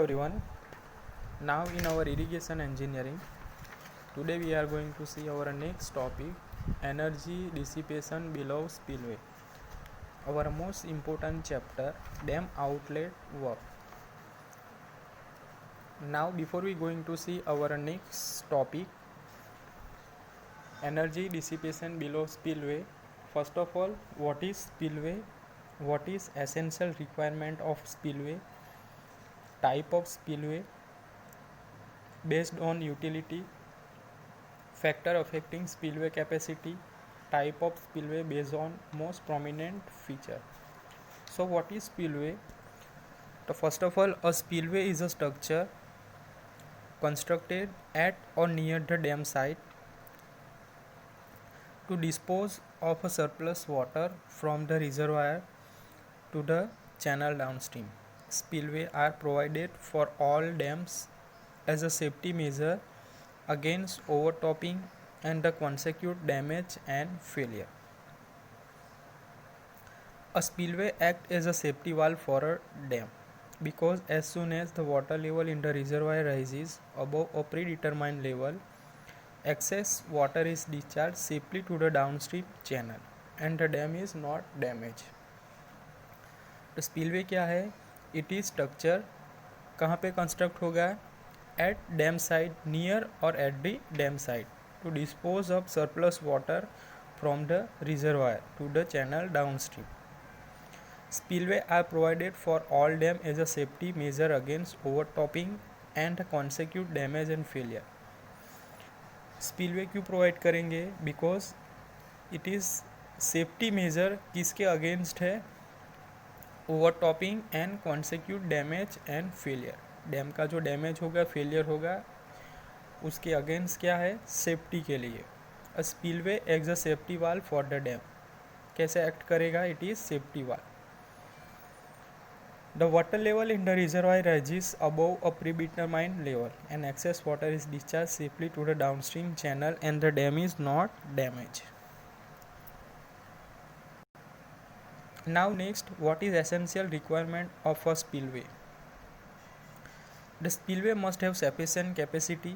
everyone. Now in our irrigation engineering, today we are going to see our next topic, energy dissipation below spillway. Our most important chapter, dam outlet work. Now before we going to see our next topic, energy dissipation below spillway, first of all, what is spillway? What is essential requirement of spillway? Type of spillway based on utility, factor affecting spillway capacity, type of spillway based on most prominent feature. So what is spillway? So first of all, a spillway is a structure constructed at or near the dam site to dispose of a surplus water from the reservoir to the channel downstream. Spillway are provided for all dams as a safety measure against overtopping and the consequent damage and failure. A spillway acts as a safety valve for a dam because as soon as the water level in the reservoir rises above a predetermined level, excess water is discharged safely to the downstream channel and the dam is not damaged. तो spillway क्या है? It is structure कहाँ पे construct होगा? At dam side, near और at the dam side to dispose of surplus water from the reservoir to the channel downstream. Spillway are provided for all dam as a safety measure against overtopping and consecutive damage and failure. Spillway क्यों provide करेंगे? Because it is safety measure किसके against है? Overtopping and consecutive damage and failure. Dam का जो damage होगा, failure होगा, उसके against क्या है? सेफ्टी के लिए. अ स्पिलवे एक्स अ सेफ्टी वाल फॉर द डैम. कैसे एक्ट करेगा? इट इज़ सेफ्टी वाल. The water level in the reservoir rises above a predetermined level and excess water is discharged safely to the downstream channel and the dam is not damaged. Now next, what is essential requirement of a spillway? The spillway must have sufficient capacity.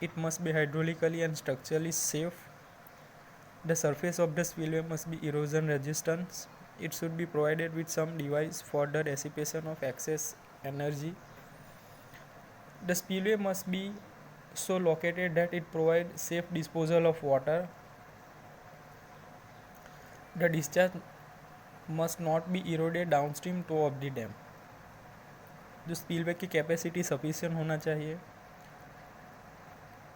It must be hydraulically and structurally safe. The surface of the spillway must be erosion resistant. It should be provided with some device for the dissipation of excess energy. The spillway must be so located that it provides safe disposal of water. The discharge must not be eroded downstream toe of the dam. जो spillway की capacity sufficient होना चाहिए.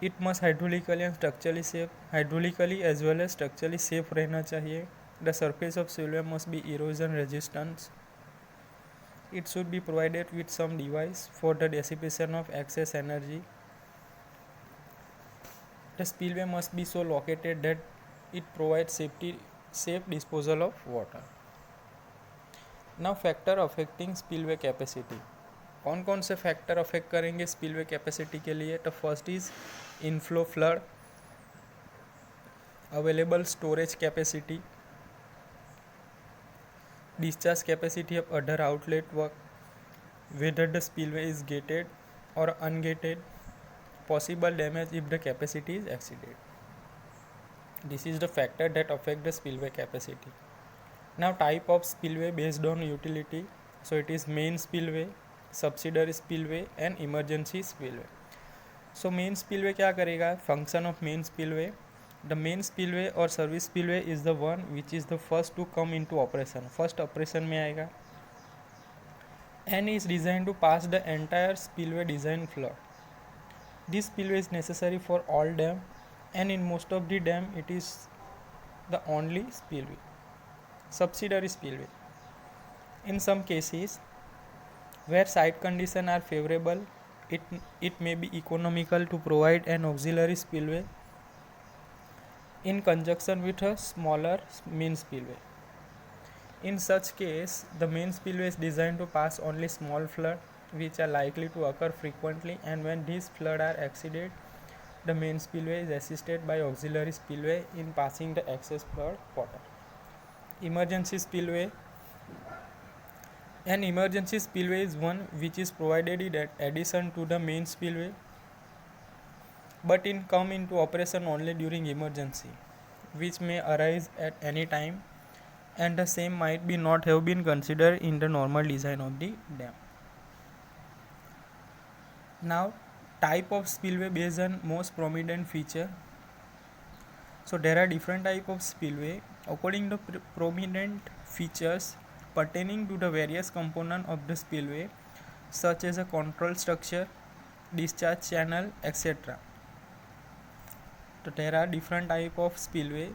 It must hydraulically and structurally safe. Hydraulically as well as structurally safe रहना चाहिए. The surface of spillway must be erosion resistant. It should be provided with some device for the dissipation of excess energy. The spillway must be so located that it provides safe disposal of water. Now factor affecting spillway capacity. कौन कौन से factor affect करेंगे spillway capacity के लिए? तो first is inflow flood, available storage capacity, discharge capacity of other outlet work, whether the spillway is gated or ungated, possible damage if the capacity is exceeded. This is the factor that affect the spillway capacity. Now type of spillway based on utility. So it is main spillway, subsidiary spillway and emergency spillway. So main spillway क्या करेगा? Function of main spillway. The main spillway or service spillway is the one which is the first to come into operation. First operation में आएगा and is designed to pass the entire spillway design flood. This spillway is necessary for all dam and in most of the dam it is the only spillway. Subsidiary spillway. In some cases where site conditions are favorable, it may be economical to provide an auxiliary spillway in conjunction with a smaller main spillway. In such case, the main spillway is designed to pass only small flood which are likely to occur frequently, and when these floods are exceeded, the main spillway is assisted by auxiliary spillway in passing the excess flood water. Emergency spillway. An emergency spillway is one which is provided in addition to the main spillway, but it come into operation only during emergency, which may arise at any time, and the same might be not have been considered in the normal design of the dam. Now, type of spillway based on most prominent feature. So there are different type of spillway according to prominent features pertaining to the various component of the spillway, such as a control structure, discharge channel, etc. So there are different type of spillway: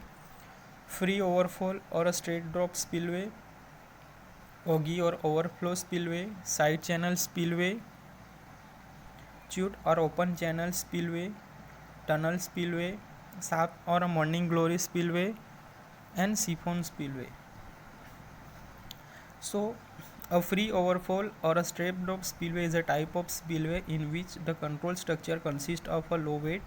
free overflow or a straight drop spillway, ogee or overflow spillway, side channel spillway, chute or open channel spillway, tunnel spillway, shaft or a morning glory spillway, and siphon spillway. So a free overflow or a straight drop spillway is a type of spillway in which the control structure consists of a low weight,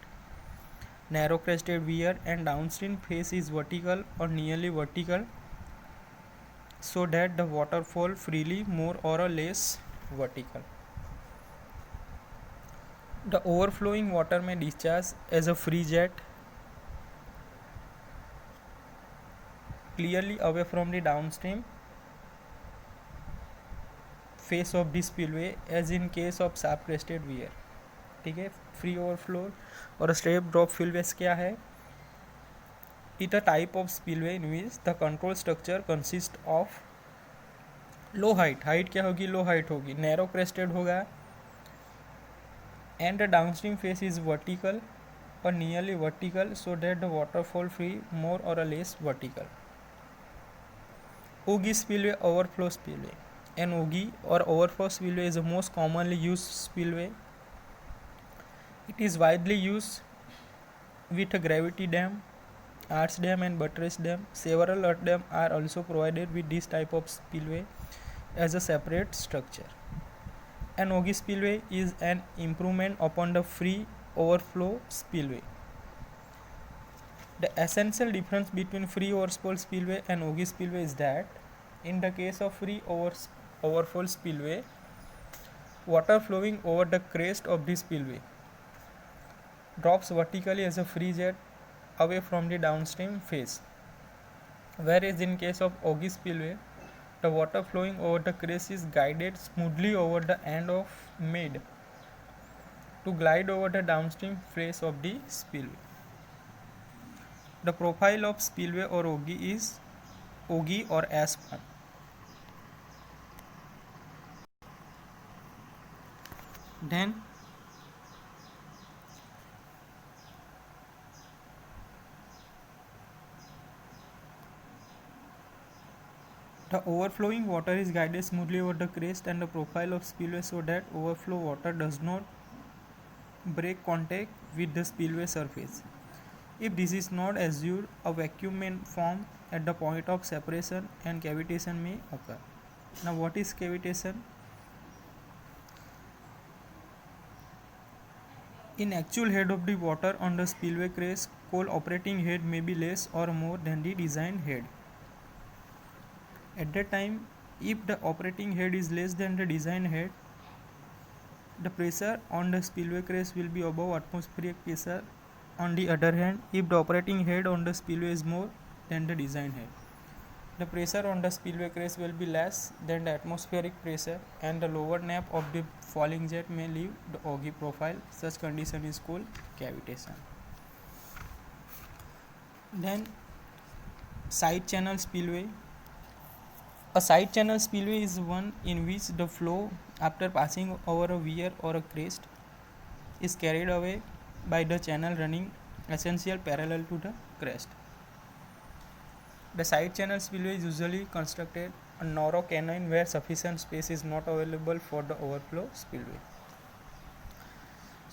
narrow crested weir, and downstream face is vertical or nearly vertical, so that the water fall freely more or less vertical. The overflowing water may discharge as a free jet clearly away from the downstream face of the spillway, as in case of sharp crested weir. ठीक है, free overflow और straight drop spillways क्या है? It a type of spillway in which the control structure consist of low height, height क्या होगी? लो height होगी, narrow crested होगा, and the downstream face is vertical or nearly vertical, so that the water fall free more or less vertical. Ogee spillway, overflow spillway. An ogee or overflow spillway is the most commonly used spillway. It is widely used with a gravity dam, arch dam, and buttress dam. Several earth dams are also provided with this type of spillway as a separate structure. An ogee spillway is an improvement upon the free overflow spillway. The essential difference between free overflow spillway and ogee spillway is that in the case of free overflow spillway, water flowing over the crest of the spillway drops vertically as a free jet away from the downstream face, whereas in case of ogee spillway, the water flowing over the crest is guided smoothly over the end of made to glide over the downstream face of the spillway. The profile of spillway or ogee is ogee or S form. Then the overflowing water is guided smoothly over the crest and the profile of spillway, so that overflow water does not break contact with the spillway surface. If this is not assured, a vacuum may form at the point of separation and cavitation may occur. Now, what is cavitation? In actual head of the water on the spillway crest, coal operating head may be less or more than the design head. At that time, if the operating head is less than the design head, the pressure on the spillway crest will be above atmospheric pressure. On the other hand, if the operating head on the spillway is more than the design head, the pressure on the spillway crest will be less than the atmospheric pressure, and the lower nape of the falling jet may leave the ogee profile. Such condition is called cavitation. Then, side channel spillway. A side channel spillway is one in which the flow, after passing over a weir or a crest, is carried away by the channel running essential parallel to the crest. The side channel spillway is usually constructed a narrow canyon where sufficient space is not available for the overflow spillway.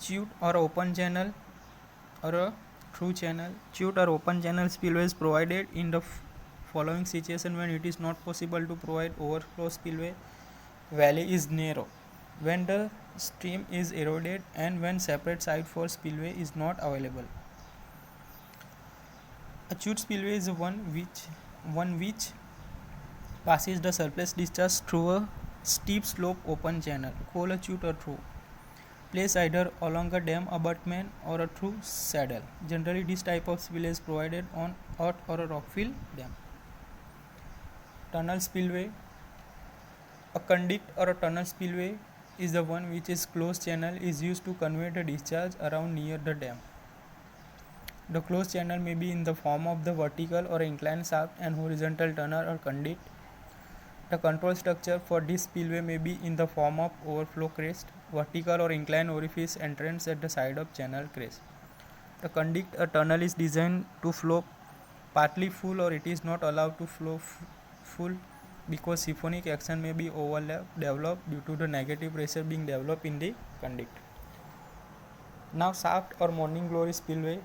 Chute or open channel or a through channel. Chute or open channel spillway is provided in the following situation when it is not possible to provide overflow spillway. Valley is narrow, when the stream is eroded, and when separate site for spillway is not available. A chute spillway is one which passes the surface discharge through a steep slope open channel, coal chute or through, place either along a dam abutment or a through saddle. Generally, this type of spillway is provided on earth or a rockfill dam. Tunnel spillway. A conduit or a tunnel spillway is the one which is closed channel is used to convey the discharge around near the dam. The closed channel may be in the form of the vertical or inclined shaft and horizontal tunnel or conduit. The control structure for this spillway may be in the form of overflow crest, vertical or inclined orifice entrance at the side of channel crest. The conduit or tunnel is designed to flow partly full or it is not allowed to flow full because siphonic action may be developed due to the negative pressure being developed in the conduit. Now shaft or morning glory spillway.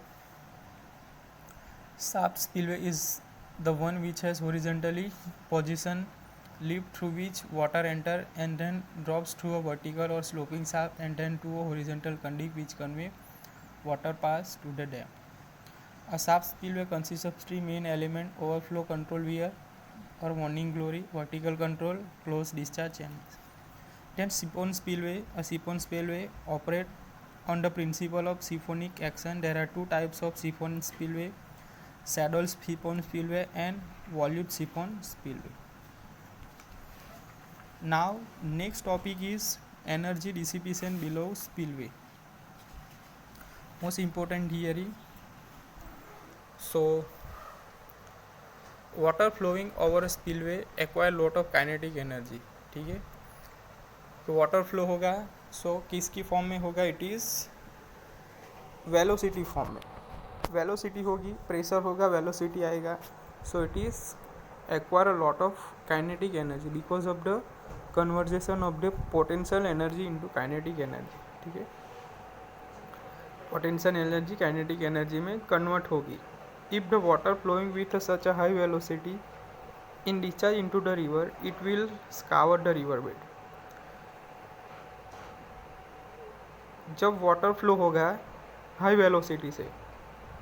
Shaft spillway is the one which has horizontally positioned lip through which water enter and then drops through a vertical or sloping shaft and then to a horizontal conduit which convey water pass to the dam. A shaft spillway consists of three main elements: overflow control weir or morning glory, vertical control, closed discharge channels. Then siphon spillway. A siphon spillway operate on the principle of siphonic action. There are two types of siphon spillway: saddle siphon spillway and volute siphon spillway. Now next topic is energy dissipation below spillway. Most important theory. So water flowing over a spillway acquire lot of kinetic energy. ठीक है, तो water flow होगा सो किसकी form में होगा? It is velocity form में. Velocity होगी, pressure होगा, वेलोसिटी आएगा. So it is acquire a lot of kinetic energy because of the conversion of the potential energy into kinetic energy. ठीक है, potential energy kinetic energy में convert होगी. If the water flowing with such a high velocity in discharge into the river, it will scour the river bed. जब water flow होगा high velocity से,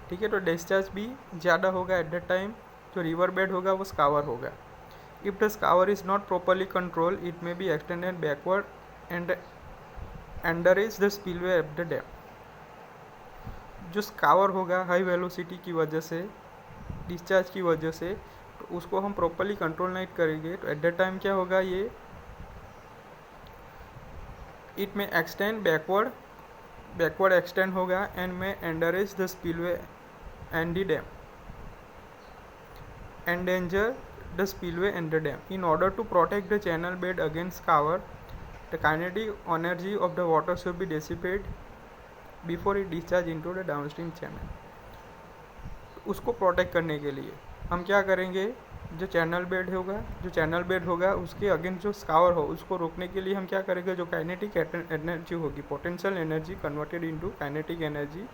ठीक है, तो डिस्चार्ज भी ज़्यादा होगा. एट द टाइम जो रिवर बेड होगा वो स्कावर होगा. If the scour is not properly control it may be extended backward and underage the spillway at the dam. जो स्कावर होगा हाई वेलोसिटी की वजह से, डिस्चार्ज की वजह से, तो उसको हम प्रॉपरली कंट्रोल नहीं करेंगे तो एट द टाइम क्या होगा, ये इट में एक्सटेंड बैकवर्ड एक्सटेंड होगा एंड में underage the spillway and the dam, endanger the spillway and the dam. In order to protect the channel bed against scour, the kinetic energy of the water should be dissipated before it discharge into the downstream channel. उसको protect करने के लिए हम क्या करेंगे, जो channel bed होगा उसके अगेंस्ट जो स्कावर हो उसको रोकने के लिए हम क्या करेंगे, जो काइनेटिक एनर्जी होगी, potential energy converted into kinetic energy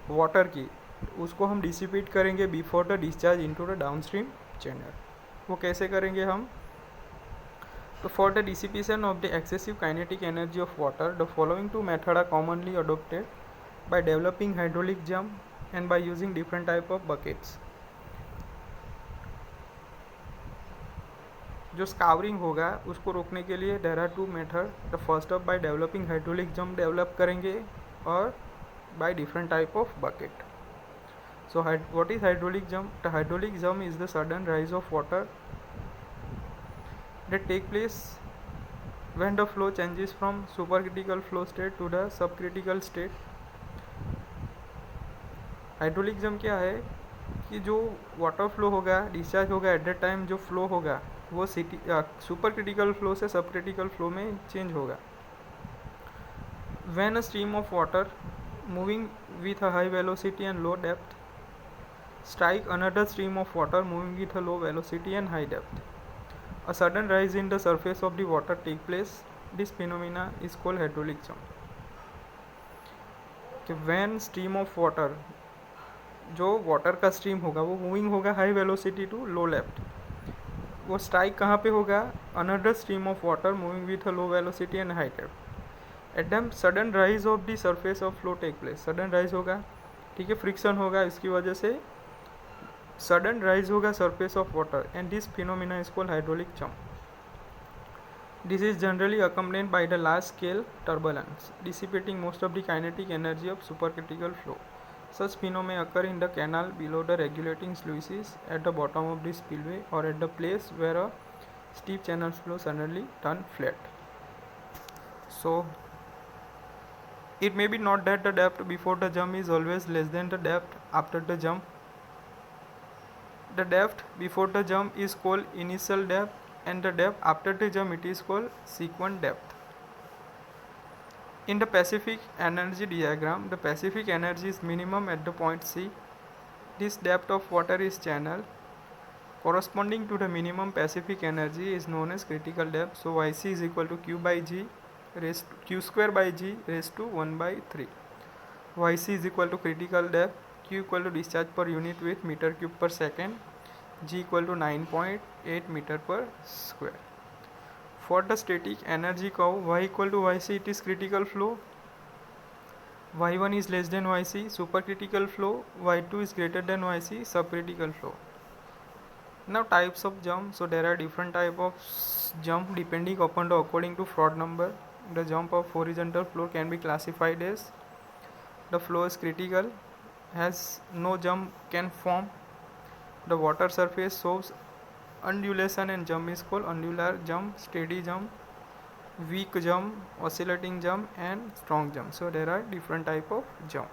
water की, उसको हम डिसिपेट करेंगे before the discharge into the downstream channel. वो कैसे करेंगे हम? तो for the dissipation of the excessive kinetic energy of water the following two method are commonly adopted by developing hydraulic jump and by using different type of buckets. जो scouring होगा उसको रोकने के लिए there are two method. The first of bye developing hydraulic jump develop करेंगे और by different type of bucket. So what is hydraulic jump? The hydraulic jump is the sudden rise of water that take place when the flow changes from supercritical flow state to the subcritical state. Hydraulic jump क्या है कि जो water flow होगा, discharge होगा, at the time जो flow होगा वो super critical flow से सब क्रिटिकल फ्लो में चेंज होगा. When a stream of water moving with a high velocity and low depth strike another stream of water moving with a low velocity and high depth, a sudden rise in the surface of the water take place. This phenomena is called hydraulic jump. When stream of water, जो water का stream होगा वो moving होगा high velocity to low depth, वो strike कहाँ पे होगा? Another stream of water moving with a low velocity and high depth. At them sudden rise of the surface of flow take place. Sudden rise होगा, ठीक है, friction होगा, इसकी वजह से सडन राइज होगा surface of water and this phenomena is called hydraulic jump. This is generally accompanied by the large scale turbulence, dissipating most of the kinetic energy of supercritical flow. Such phenomena occur in the canal below the regulating sluices, at the bottom of the spillway, or at the place where a steep channel flow suddenly turns flat. So, it may be not that the depth before the jump is always less than the depth after the jump. The depth before the jump is called initial depth, and the depth after the jump it is called sequent depth. In the Pacific energy diagram, the Pacific energy is minimum at the point C. This depth of water is channel corresponding to the minimum Pacific energy is known as critical depth. So Yc is equal to Q by G raised to Q square by G raised to 1 by 3. Yc is equal to critical depth, Q equal to discharge per unit width meter cube per second, G equal to 9.8 meter per square. For the static energy curve, Y equal to Yc, it is critical flow, Y1 is less than Yc, supercritical flow, Y2 is greater than Yc, subcritical flow. Now types of jump. So there are different type of jump depending upon the according to Froude number. The jump of horizontal flow can be classified as the flow is critical, has no jump can form, the water surface shows undulation and jump is called undular jump, steady jump, weak jump, oscillating jump and strong jump. So there are different type of jump.